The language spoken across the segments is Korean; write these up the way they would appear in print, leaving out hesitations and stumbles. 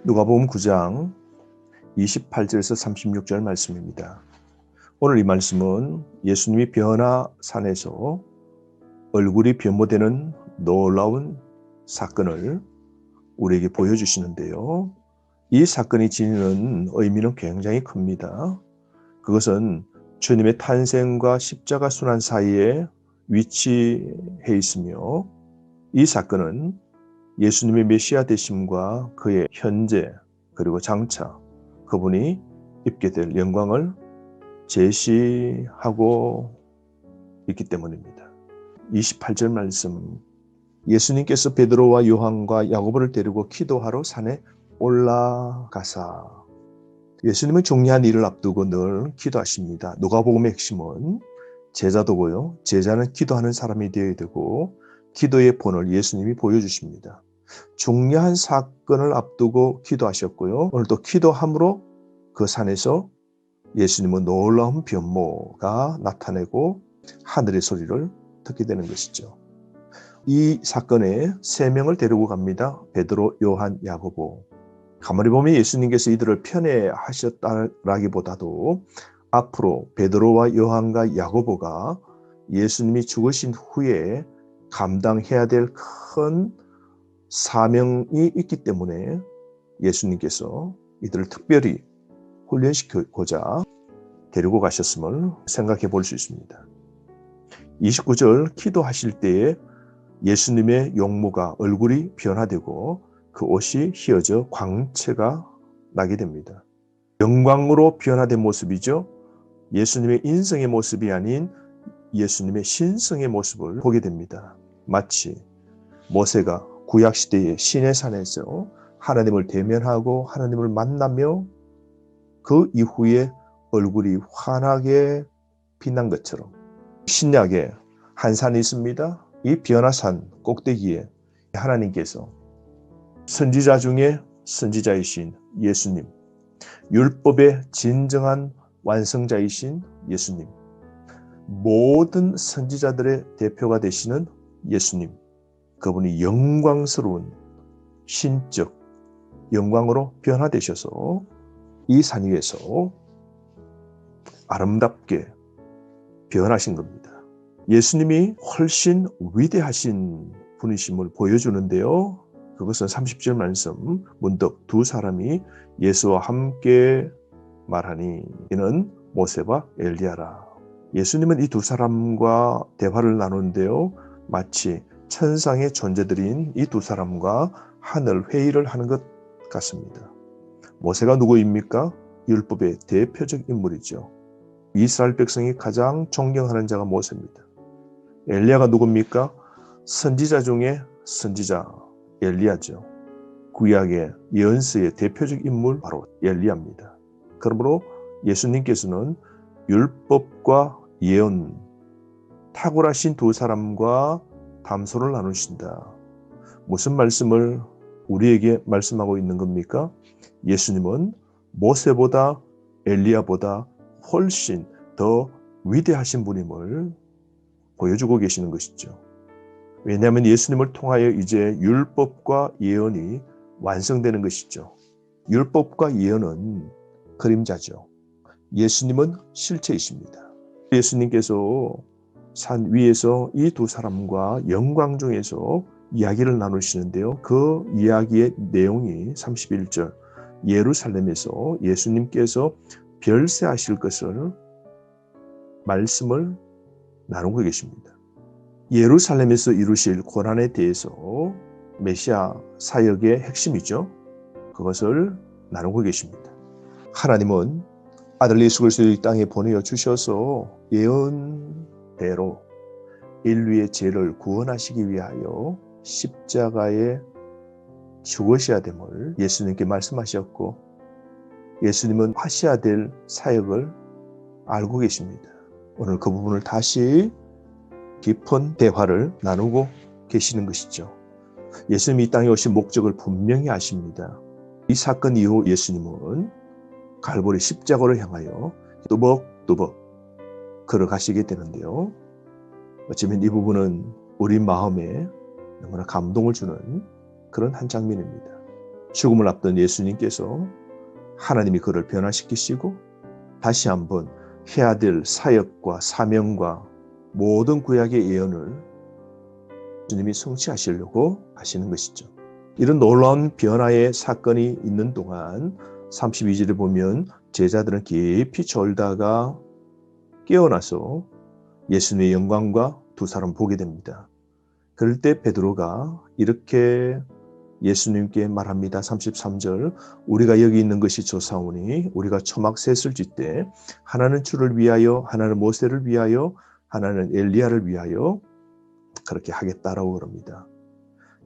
누가복음 9장 28절에서 36절 말씀입니다. 오늘 이 말씀은 예수님이 변화산에서 얼굴이 변모되는 놀라운 사건을 우리에게 보여주시는데요. 이 사건이 지니는 의미는 굉장히 큽니다. 그것은 주님의 탄생과 십자가 순환 사이에 위치해 있으며, 이 사건은 예수님의 메시아 되심과 그의 현재 그리고 장차 그분이 입게 될 영광을 제시하고 있기 때문입니다. 28절 말씀, 예수님께서 베드로와 요한과 야고보를 데리고 기도하러 산에 올라가사. 예수님은 중요한 일을 앞두고 늘 기도하십니다. 누가복음의 핵심은 제자도고요. 제자는 기도하는 사람이 되어야 되고, 기도의 본을 예수님이 보여주십니다. 중요한 사건을 앞두고 기도하셨고요. 오늘도 기도함으로 그 산에서 예수님은 놀라운 변모가 나타내고 하늘의 소리를 듣게 되는 것이죠. 이 사건에 세 명을 데리고 갑니다. 베드로, 요한, 야고보. 가만히 보면 예수님께서 이들을 편애하셨다라기보다도 앞으로 베드로와 요한과 야고보가 예수님이 죽으신 후에 감당해야 될 큰 사명이 있기 때문에 예수님께서 이들을 특별히 훈련시키고자 데리고 가셨음을 생각해 볼 수 있습니다. 29절, 기도하실 때에 예수님의 용모가 얼굴이 변화되고 그 옷이 휘어져 광채가 나게 됩니다. 영광으로 변화된 모습이죠. 예수님의 인성의 모습이 아닌 예수님의 신성의 모습을 보게 됩니다. 마치 모세가 구약시대의 시내산에서 하나님을 대면하고 하나님을 만나며 그 이후에 얼굴이 환하게 빛난 것처럼, 신약에 한 산이 있습니다. 이 변화산 꼭대기에 하나님께서 선지자 중에 선지자이신 예수님, 율법의 진정한 완성자이신 예수님, 모든 선지자들의 대표가 되시는 예수님, 그분이 영광스러운 신적 영광으로 변화되셔서 이 산 위에서 아름답게 변하신 겁니다. 예수님이 훨씬 위대하신 분이심을 보여주는데요. 그것은 30절 말씀, 문득 두 사람이 예수와 함께 말하니 이는 모세와 엘리야라. 예수님은 이 두 사람과 대화를 나누는데요. 마치 천상의 존재들인 이 두 사람과 하늘 회의를 하는 것 같습니다. 모세가 누구입니까? 율법의 대표적 인물이죠. 이스라엘 백성이 가장 존경하는 자가 모세입니다. 엘리야가 누굽니까? 선지자 중에 선지자 엘리야죠. 구약의 예언서의 대표적 인물 바로 엘리야입니다. 그러므로 예수님께서는 율법과 예언, 탁월하신 두 사람과 담소를 나누신다. 무슨 말씀을 우리에게 말씀하고 있는 겁니까? 예수님은 모세보다 엘리야보다 훨씬 더 위대하신 분임을 보여주고 계시는 것이죠. 왜냐하면 예수님을 통하여 이제 율법과 예언이 완성되는 것이죠. 율법과 예언은 그림자죠. 예수님은 실체이십니다. 예수님께서 산 위에서 이 두 사람과 영광 중에서 이야기를 나누시는데요. 그 이야기의 내용이 31절, 예루살렘에서 예수님께서 별세하실 것을 말씀을 나누고 계십니다. 예루살렘에서 이루실 고난에 대해서 메시아 사역의 핵심이죠. 그것을 나누고 계십니다. 하나님은 아들 예수 그리스도를 이 땅에 보내어 주셔서 예언대로 인류의 죄를 구원하시기 위하여 십자가에 죽으셔야 됨을 예수님께 말씀하셨고, 예수님은 하셔야 될 사역을 알고 계십니다. 오늘 그 부분을 다시 깊은 대화를 나누고 계시는 것이죠. 예수님이 이 땅에 오신 목적을 분명히 아십니다. 이 사건 이후 예수님은 갈보리 십자가를 향하여 뚜벅뚜벅 걸어가시게 되는데요. 어쩌면 이 부분은 우리 마음에 너무나 감동을 주는 그런 한 장면입니다. 죽음을 앞둔 예수님께서 하나님이 그를 변화시키시고 다시 한번 해야 될 사역과 사명과 모든 구약의 예언을 주님이 성취하시려고 하시는 것이죠. 이런 놀라운 변화의 사건이 있는 동안 32절에 보면 제자들은 깊이 졸다가 깨어나서 예수님의 영광과 두 사람 보게 됩니다. 그럴 때 베드로가 이렇게 예수님께 말합니다. 33절 우리가 여기 있는 것이 좋사오니 우리가 초막 셋을 짓되 하나는 주를 위하여 하나는 모세를 위하여 하나는 엘리야를 위하여 그렇게 하겠다라고 그럽니다.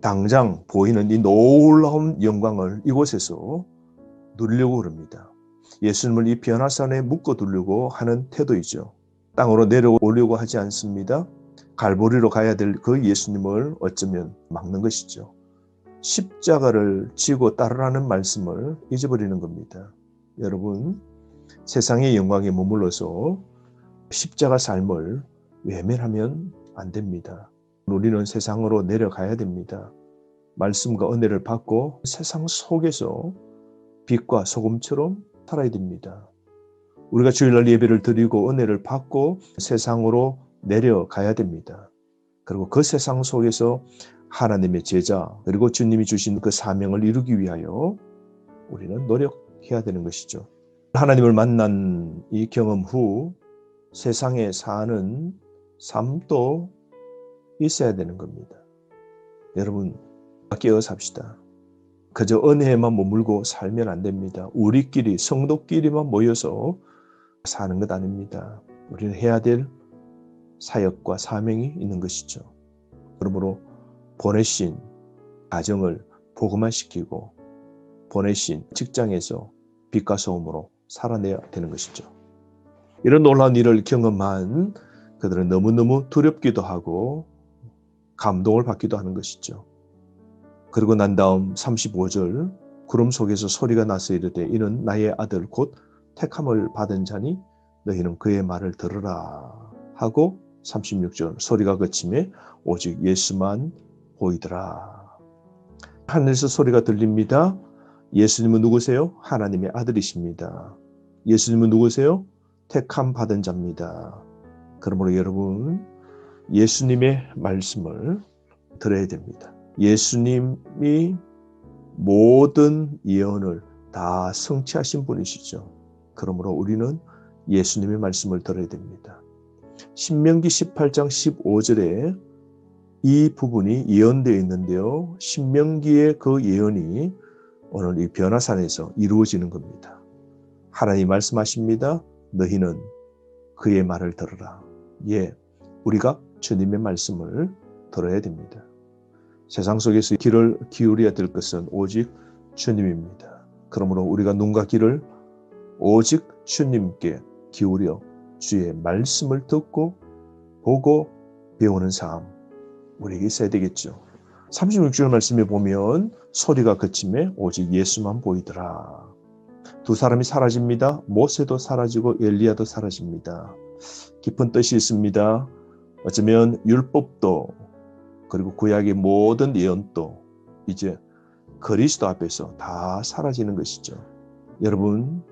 당장 보이는 이 놀라운 영광을 이곳에서 누리려고 그럽니다. 예수님을 이 변화산에 묶어두려고 하는 태도이죠. 땅으로 내려오려고 하지 않습니다. 갈보리로 가야 될 그 예수님을 어쩌면 막는 것이죠. 십자가를 지고 따르라는 말씀을 잊어버리는 겁니다. 여러분, 세상의 영광에 머물러서 십자가 삶을 외면하면 안 됩니다. 우리는 세상으로 내려가야 됩니다. 말씀과 은혜를 받고 세상 속에서 빛과 소금처럼 살아야 됩니다. 우리가 주일날 예배를 드리고 은혜를 받고 세상으로 내려가야 됩니다. 그리고 그 세상 속에서 하나님의 제자 그리고 주님이 주신 그 사명을 이루기 위하여 우리는 노력해야 되는 것이죠. 하나님을 만난 이 경험 후 세상에 사는 삶도 있어야 되는 겁니다. 여러분 깨어 삽시다. 그저 은혜에만 머물고 살면 안 됩니다. 우리끼리 성도끼리만 모여서 사는 것 아닙니다. 우리는 해야 될 사역과 사명이 있는 것이죠. 그러므로 보내신 가정을 복음화시키고 보내신 직장에서 빛과 소음으로 살아내야 되는 것이죠. 이런 놀라운 일을 경험한 그들은 너무너무 두렵기도 하고 감동을 받기도 하는 것이죠. 그리고 난 다음 35절 구름 속에서 소리가 나서 이르되 이는 나의 아들 곧 택함을 받은 자니 너희는 그의 말을 들으라 하고 36절 소리가 그치매 오직 예수만 보이더라. 하늘에서 소리가 들립니다. 예수님은 누구세요? 하나님의 아들이십니다. 예수님은 누구세요? 택함 받은 자입니다. 그러므로 여러분 예수님의 말씀을 들어야 됩니다. 예수님이 모든 예언을 다 성취하신 분이시죠. 그러므로 우리는 예수님의 말씀을 들어야 됩니다. 신명기 18장 15절에 이 부분이 예언되어 있는데요. 신명기의 그 예언이 오늘 이 변화산에서 이루어지는 겁니다. 하나님 말씀하십니다. 너희는 그의 말을 들으라. 예, 우리가 주님의 말씀을 들어야 됩니다. 세상 속에서 귀를 기울여야 될 것은 오직 주님입니다. 그러므로 우리가 눈과 귀를 오직 주님께 기울여 주의 말씀을 듣고 보고 배우는 삶 우리에게 있어야 되겠죠. 36절 말씀에 보면 소리가 그치매 오직 예수만 보이더라. 두 사람이 사라집니다. 모세도 사라지고 엘리야도 사라집니다. 깊은 뜻이 있습니다. 어쩌면 율법도 그리고 구약의 모든 예언도 이제 그리스도 앞에서 다 사라지는 것이죠. 여러분,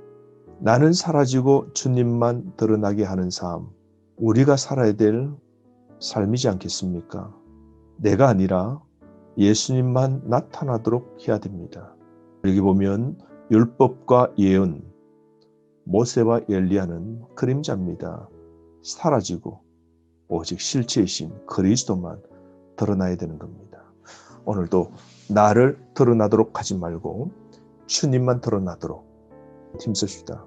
나는 사라지고 주님만 드러나게 하는 삶, 우리가 살아야 될 삶이지 않겠습니까? 내가 아니라 예수님만 나타나도록 해야 됩니다. 여기 보면 율법과 예언, 모세와 엘리야는 그림자입니다. 사라지고 오직 실체이신 그리스도만 드러나야 되는 겁니다. 오늘도 나를 드러나도록 하지 말고 주님만 드러나도록 힘쓰시다.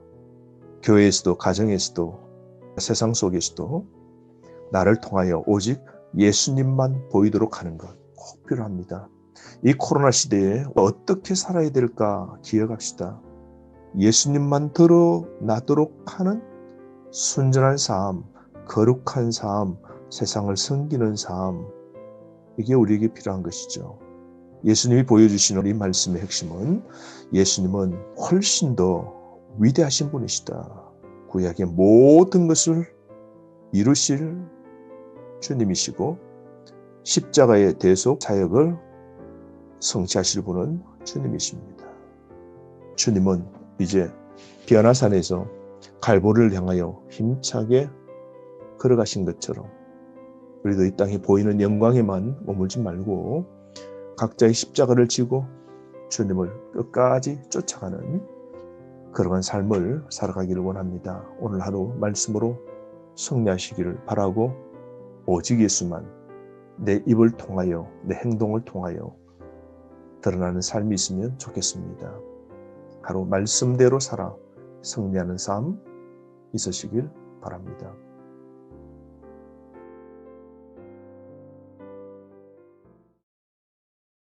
교회에서도 가정에서도 세상 속에서도 나를 통하여 오직 예수님만 보이도록 하는 것 꼭 필요합니다. 이 코로나 시대에 어떻게 살아야 될까 기억합시다. 예수님만 드러나도록 하는 순전한 삶, 거룩한 삶, 세상을 섬기는 삶, 이게 우리에게 필요한 것이죠. 예수님이 보여주시는 이 말씀의 핵심은 예수님은 훨씬 더 위대하신 분이시다. 구약의 모든 것을 이루실 주님이시고 십자가의 대속 사역을 성취하실 분은 주님이십니다. 주님은 이제 비아나산에서 갈보리를 향하여 힘차게 걸어가신 것처럼 우리도 이 땅에 보이는 영광에만 머물지 말고 각자의 십자가를 지고 주님을 끝까지 쫓아가는 그러한 삶을 살아가기를 원합니다. 오늘 하루 말씀으로 승리하시기를 바라고 오직 예수만 내 입을 통하여 내 행동을 통하여 드러나는 삶이 있으면 좋겠습니다. 하루 말씀대로 살아 승리하는 삶 있으시길 바랍니다.